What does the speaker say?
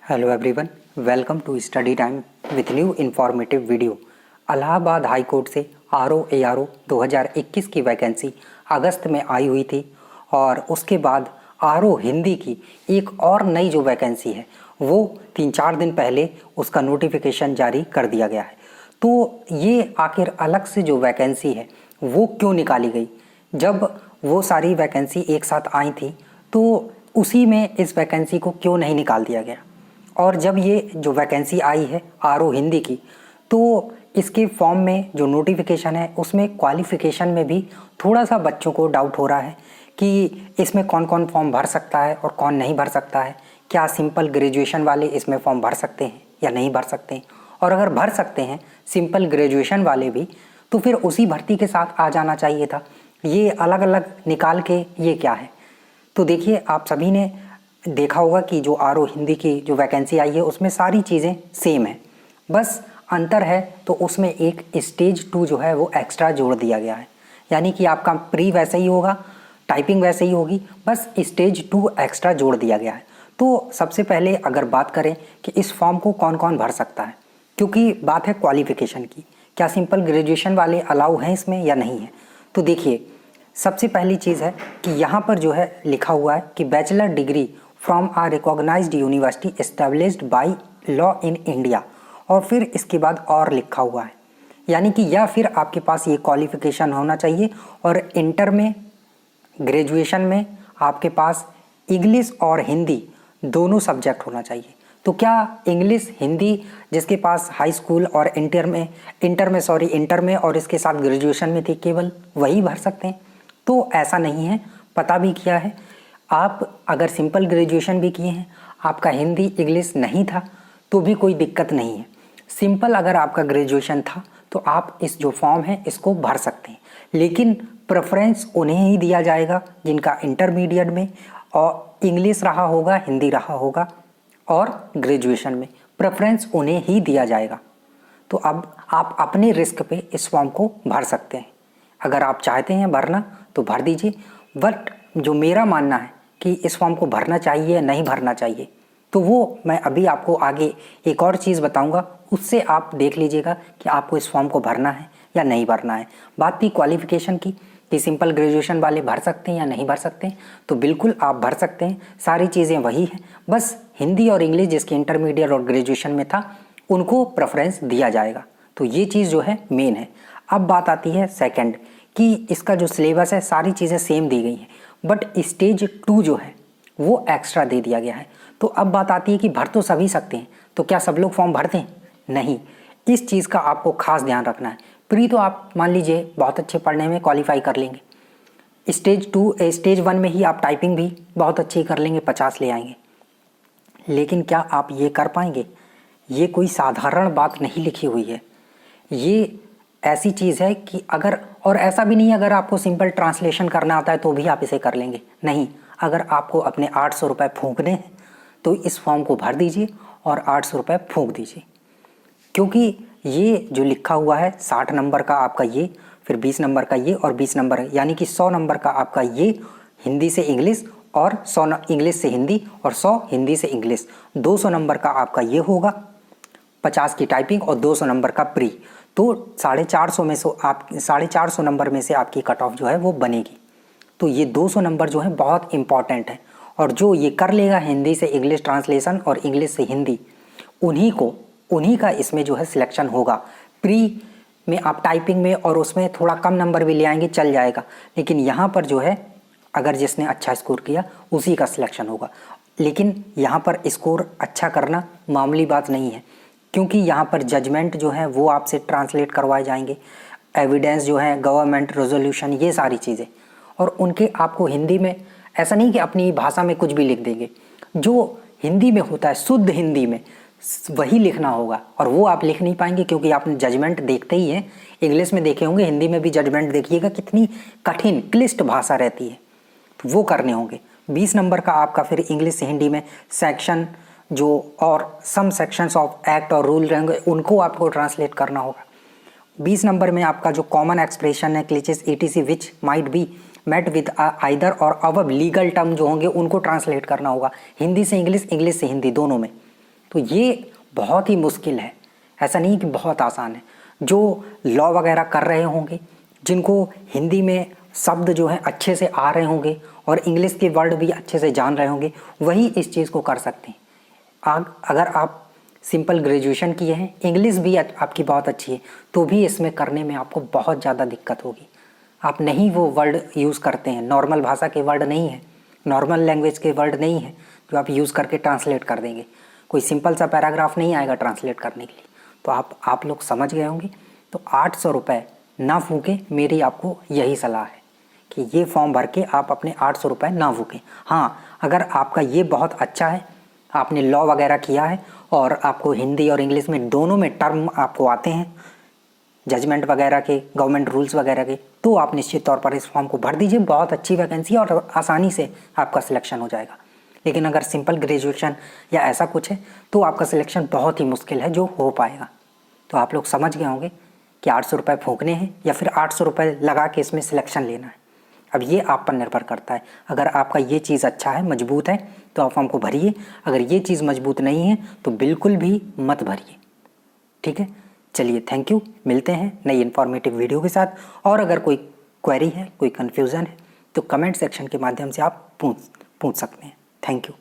Hello everyone, welcome to study time with new informative video. Allahabad high court से RO ARO 2021 की vacancy अगस्त में आई हुई थी और उसके बाद RO हिंदी की एक और नई जो वैकेंसी है वो 3-4 दिन पहले उसका नोटिफिकेशन जारी कर दिया गया है। तो ये आखिर अलग से जो वैकेंसी है वो क्यों निकाली गई? जब वो सारी वैकेंसी एक साथ आई थी तो उसी में इस वैकेंसी को क्यों नहीं निकाल दिया गया? और जब ये जो वैकेंसी आई है RO हिंदी की, तो इसके फॉर्म में जो नोटिफिकेशन है उसमें क्वालिफ़िकेशन में भी थोड़ा सा बच्चों को डाउट हो रहा है कि इसमें कौन कौन फॉर्म भर सकता है और कौन नहीं भर सकता है। क्या सिंपल ग्रेजुएशन वाले इसमें फॉर्म भर सकते हैं या नहीं भर सकते हैं? और अगर भर सकते हैं सिंपल ग्रेजुएशन वाले भी, तो फिर उसी भर्ती के साथ आ जाना चाहिए था। ये अलग अलग निकाल के ये क्या है? तो देखिए, आप सभी ने देखा होगा कि जो RO हिंदी की जो वैकेंसी आई है उसमें सारी चीज़ें सेम है, बस अंतर है तो उसमें एक स्टेज 2 जो है वो एक्स्ट्रा जोड़ दिया गया है। यानी कि आपका प्री वैसे ही होगा, टाइपिंग वैसे ही होगी, बस स्टेज 2 एक्स्ट्रा जोड़ दिया गया है। तो सबसे पहले अगर बात करें कि इस फॉर्म को कौन कौन भर सकता है, क्योंकि बात है क्वालिफ़िकेशन की, क्या सिंपल ग्रेजुएशन वाले अलाउ हैं इसमें या नहीं है? तो देखिए, सबसे पहली चीज़ है कि यहाँ पर जो है लिखा हुआ है कि bachelor degree from a recognised university established by law in India, और फिर इसके बाद और लिखा हुआ है, यानी कि या फिर आपके पास ये क्वालिफिकेशन होना चाहिए और इंटर में, ग्रेजुएशन में आपके पास इंग्लिश और हिंदी दोनों सब्जेक्ट होना चाहिए। तो क्या इंग्लिश हिंदी जिसके पास हाई स्कूल और इंटर में और इसके साथ ग्रेजुएशन में थी, केवल वही भर सकते हैं? तो ऐसा नहीं है, पता भी किया है। आप अगर सिंपल ग्रेजुएशन भी किए हैं, आपका हिंदी इंग्लिश नहीं था तो भी कोई दिक्कत नहीं है। सिंपल अगर आपका ग्रेजुएशन था तो आप इस जो फॉर्म है इसको भर सकते हैं, लेकिन प्रेफरेंस उन्हें ही दिया जाएगा जिनका इंटरमीडिएट में और इंग्लिश रहा होगा, हिंदी रहा होगा, और ग्रेजुएशन में प्रेफरेंस उन्हें ही दिया जाएगा। तो अब आप अपने रिस्क पे इस फॉर्म को भर सकते हैं। अगर आप चाहते हैं भरना तो भर दीजिए, बट जो मेरा मानना है कि इस फॉर्म को भरना चाहिए या नहीं भरना चाहिए, तो वो मैं अभी आपको आगे एक और चीज़ बताऊंगा, उससे आप देख लीजिएगा कि आपको इस फॉर्म को भरना है या नहीं भरना है। बात थी क्वालिफ़िकेशन की कि सिंपल ग्रेजुएशन वाले भर सकते हैं या नहीं भर सकते हैं, तो बिल्कुल आप भर सकते हैं, सारी चीज़ें वही हैं, बस हिंदी और इंग्लिश जिसके इंटरमीडिएट और ग्रेजुएशन में था उनको प्रेफरेंस दिया जाएगा। तो ये चीज़ जो है मेन है। अब बात आती है सेकंड कि इसका जो सिलेबस है सारी चीज़ें सेम दी गई हैं, बट स्टेज 2 जो है वो एक्स्ट्रा दे दिया गया है। तो अब बात आती है कि भर तो सभी सकते हैं, तो क्या सब लोग फॉर्म भरते हैं? नहीं, इस चीज़ का आपको खास ध्यान रखना है। प्री तो आप मान लीजिए बहुत अच्छे पढ़ने में क्वालिफाई कर लेंगे, स्टेज 1 में ही आप टाइपिंग भी बहुत अच्छी कर लेंगे, 50 ले आएंगे, लेकिन क्या आप ये कर पाएंगे? ये कोई साधारण बात नहीं लिखी हुई है। ये ऐसी चीज़ है कि अगर, और ऐसा भी नहीं है अगर आपको सिंपल ट्रांसलेशन करना आता है तो भी आप इसे कर लेंगे, नहीं, अगर आपको अपने 800 रुपये फूंकने हैं तो इस फॉर्म को भर दीजिए और 800 रुपये फूंक दीजिए, क्योंकि ये जो लिखा हुआ है 60 नंबर का आपका ये, फिर 20 नंबर का ये और 20 नंबर, यानी कि 100 नंबर का आपका ये हिंदी से इंग्लिश और 100 इंग्लिश से हिंदी और 100 हिंदी से इंग्लिश, 200 नंबर का आपका ये होगा, 50 की टाइपिंग और 200 नंबर का प्री। तो 450 में से आप 450 नंबर में से आपकी कट ऑफ जो है वो बनेगी। तो ये 200 नंबर जो है बहुत इंपॉर्टेंट है, और जो ये कर लेगा हिंदी से इंग्लिश ट्रांसलेशन और इंग्लिश से हिंदी, उन्हीं का इसमें जो है सिलेक्शन होगा। प्री में आप टाइपिंग में और उसमें थोड़ा कम नंबर भी ले आएंगे, चल जाएगा, लेकिन यहाँ पर जो है अगर जिसने अच्छा स्कोर किया उसी का सिलेक्शन होगा। लेकिन यहाँ पर स्कोर अच्छा करना मामूली बात नहीं है, क्योंकि यहाँ पर जजमेंट जो है वो आपसे ट्रांसलेट करवाए जाएंगे, एविडेंस जो है, गवर्नमेंट रेजोल्यूशन, ये सारी चीज़ें, और उनके आपको हिंदी में, ऐसा नहीं कि अपनी भाषा में कुछ भी लिख देंगे, जो हिंदी में होता है शुद्ध हिंदी में वही लिखना होगा, और वो आप लिख नहीं पाएंगे क्योंकि आपने जजमेंट देखते ही हैं, इंग्लिश में देखे होंगे, हिंदी में भी जजमेंट देखिएगा कितनी कठिन क्लिष्ट भाषा रहती है, तो वो करने होंगे। 20 नंबर का आपका फिर इंग्लिश से हिंदी में सेक्शन जो और सम सेक्शंस ऑफ एक्ट और रूल रहेंगे उनको आपको ट्रांसलेट करना होगा। 20 नंबर में आपका जो कॉमन एक्सप्रेशन है, cliches ETC which might be met with either or above legal term जो होंगे उनको ट्रांसलेट करना होगा, हिंदी से इंग्लिश, इंग्लिश से हिंदी दोनों में। तो ये बहुत ही मुश्किल है, ऐसा नहीं कि बहुत आसान है। जो लॉ वगैरह कर रहे होंगे, जिनको हिंदी में शब्द जो है अच्छे से आ रहे होंगे और इंग्लिश के वर्ड भी अच्छे से जान रहे होंगे, वही इस चीज़ को कर सकते हैं। अगर आप सिंपल ग्रेजुएशन किए हैं, इंग्लिश भी आपकी बहुत अच्छी है, तो भी इसमें करने में आपको बहुत ज़्यादा दिक्कत होगी। आप नहीं वो वर्ड यूज़ करते हैं, नॉर्मल भाषा के वर्ड नहीं है, नॉर्मल लैंग्वेज के वर्ड नहीं है जो आप यूज़ करके ट्रांसलेट कर देंगे। कोई सिंपल सा पैराग्राफ नहीं आएगा ट्रांसलेट करने के लिए। तो आप लोग समझ गए होंगे। तो 800 रुपये ना फूकें, मेरी आपको यही सलाह है कि ये फॉर्म भर के आप अपने 800 रुपये ना फूकें। हाँ, अगर आपका ये बहुत अच्छा है, आपने लॉ वगैरह किया है और आपको हिंदी और इंग्लिश में दोनों में टर्म आपको आते हैं, जजमेंट वगैरह के, गवर्नमेंट रूल्स वगैरह के, तो आप निश्चित तौर पर इस फॉर्म को भर दीजिए। बहुत अच्छी वैकेंसी और आसानी से आपका सिलेक्शन हो जाएगा। लेकिन अगर सिंपल ग्रेजुएशन या ऐसा कुछ है तो आपका सिलेक्शन बहुत ही मुश्किल है जो हो पाएगा। तो आप लोग समझ गए होंगे कि 800 रुपये फूकने हैं या फिर 800 रुपये लगा के इसमें सिलेक्शन लेना है। अब ये आप पर निर्भर करता है। अगर आपका ये चीज़ अच्छा है, मजबूत है, तो आप फॉर्म को भरिए। अगर ये चीज़ मजबूत नहीं है तो बिल्कुल भी मत भरिए। ठीक है, चलिए, थैंक यू। मिलते हैं नई इन्फॉर्मेटिव वीडियो के साथ। और अगर कोई क्वेरी है, कोई कन्फ्यूज़न है, तो कमेंट सेक्शन के माध्यम से आप पूछ सकते हैं। Thank you.